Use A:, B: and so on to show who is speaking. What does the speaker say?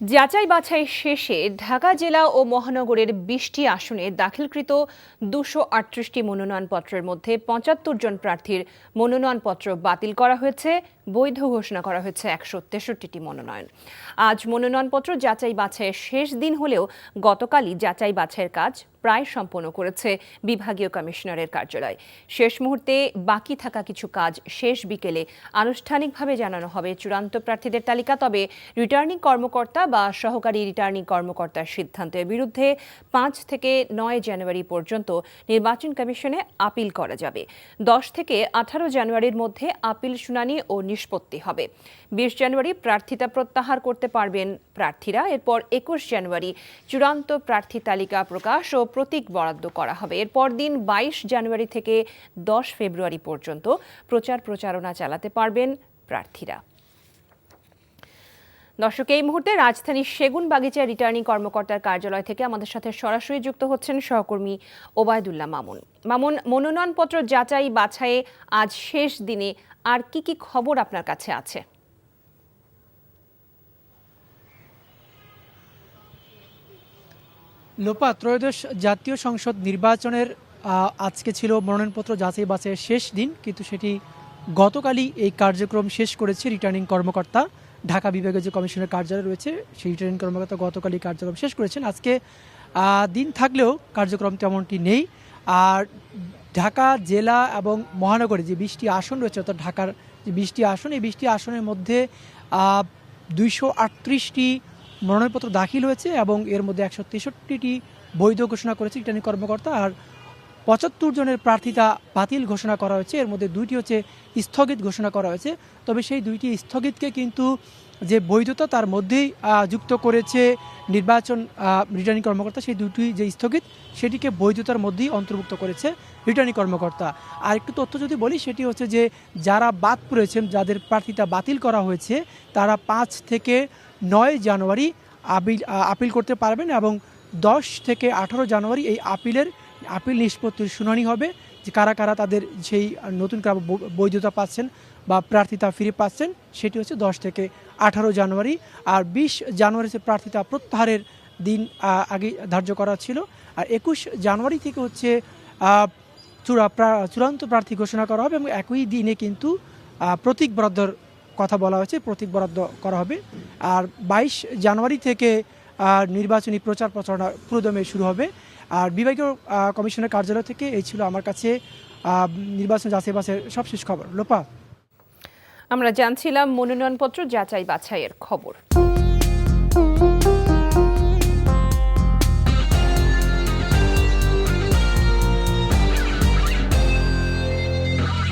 A: যাচাই বাছাই শেষে ঢাকা জেলা ও মহানগরের ২০টি আসনে দাখিলকৃত ২৩৮টি মনোনয়নপত্রের মধ্যে ৭৫ জন প্রার্থীর মনোনয়নপত্র বাতিল করা হয়েছে, বৈধ ঘোষণা করা হয়েছে ১৬৩টি মনোনয়ন। আজ মনোনয়নপত্র যাচাই বাছাইয়ের শেষ দিন হলেও গতকালই যাচাই বাছাইয়ের কাজ প্রায় সম্পন্ন করেছে বিভাগীয় কমিশনারের কার্যালয়। শেষ মুহূর্তে বাকি থাকা কিছু কাজ শেষ বিকেলে আনুষ্ঠানিকভাবে জানানো হবে চূড়ান্ত প্রার্থীদের তালিকা। তবে রিটার্নিং কর্মকর্তা বা সহকারী রিটার্নিং কর্মকর্তার সিদ্ধান্তের বিরুদ্ধে ৫ থেকে ৯ জানুয়ারি পর্যন্ত নির্বাচন কমিশনে আপিল করা যাবে। ১০ থেকে ১৮ জানুয়ারির মধ্যে আপিল শুনানি ও নিষ্পত্তি হবে। ২০ জানুয়ারি প্রার্থিতা প্রত্যাহার করতে পারবেন প্রার্থীরা। এরপর ২১ জানুয়ারি চূড়ান্ত প্রার্থী তালিকা প্রকাশ ও প্রতীক বরাদ্দ করা হবে। এরপর দিন ২২ জানুয়ারি থেকে ১০ ফেব্রুয়ারি পর্যন্ত প্রচারণা চালাতে পারবেন প্রার্থীরা। দর্শক, এই মুহূর্তে রাজধানীর সেগুনবাগিচা রিটার্নিং কর্মকর্তার কার্যালয় থেকে আমাদের সাথে সরাসরি যুক্ত হচ্ছেন সহকর্মী ওবায়দুল্লাহ মামুন। মামুন, মনোনয়নপত্র যাচাই বাছাইয়ে আজ শেষ দিনে আর কি কি খবর আপনার কাছে আছে?
B: লোপা, ত্রয়োদশ জাতীয় সংসদ নির্বাচনের আজকে ছিল মনোনয়নপত্র যাচাই বাছাইয়ের শেষ দিন, কিন্তু সেটি গতকালই এই কার্যক্রম শেষ করেছে রিটার্নিং কর্মকর্তা। ঢাকা বিভাগের যে কমিশনের কার্যালয় রয়েছে সেই রিটার্নিং কর্মকর্তা গতকালই কার্যক্রম শেষ করেছেন। আজকে দিন থাকলেও কার্যক্রম তেমনটি নেই। আর ঢাকা জেলা এবং মহানগরে যে ২০টি আসন রয়েছে, অর্থাৎ ঢাকার যে ২০টি আসন, এই ২০টি আসনের মধ্যে ২৩৮টি মনোনয়নপত্র দাখিল হয়েছে এবং এর মধ্যে ১৬৩টি বৈধ ঘোষণা করেছে রিটার্নিং কর্মকর্তা। আর ৭৫ জনের প্রার্থিতা বাতিল ঘোষণা করা হয়েছে। এর মধ্যে ২টি হচ্ছে স্থগিত ঘোষণা করা হয়েছে। তবে সেই ২টি স্থগিতকে কিন্তু যে বৈধতা তার মধ্যেই যুক্ত করেছে নির্বাচন রিটার্নিং কর্মকর্তা। সেই ২টি যে স্থগিত সেটিকে বৈধতার মধ্যেই অন্তর্ভুক্ত করেছে রিটার্নিং কর্মকর্তা। আর একটু তথ্য যদি বলি, সেটি হচ্ছে যে যারা বাদ পড়েছেন, যাদের প্রার্থিতা বাতিল করা হয়েছে, তারা ৫ থেকে ৯ জানুয়ারি আপিল করতে পারবেন এবং ১০ থেকে ১৮ জানুয়ারি এই আপিল নিষ্পত্তির শুনানি হবে, যে কারা কারা তাদের সেই নতুন বৈধতা পাচ্ছেন বা প্রার্থিতা ফিরে পাচ্ছেন। সেটি হচ্ছে ১০ থেকে ১৮ জানুয়ারি। আর ২০ জানুয়ারি যে প্রার্থিতা প্রত্যাহারের দিন আগে ধার্য করা ছিল। আর ২১ জানুয়ারি থেকে হচ্ছে চূড়ান্ত প্রার্থী ঘোষণা করা হবে এবং একই দিনে কিন্তু প্রতীক বরাদ্দর কথা বলা হয়েছে, প্রতীক বরাদ্দ করা হবে। আর ২২ জানুয়ারি থেকে নির্বাচনী প্রচারণা পুরোদমে শুরু হবে। আর বিভাগীয় কমিশনের কার্যালয় থেকে এই ছিল আমার কাছে নির্বাচন যাচাই বাছাইয়ের সবশেষ খবর। লোপা,
A: আমরা জানছিলাম মনোনয়নপত্র যাচাই বাছাইয়ের খবর।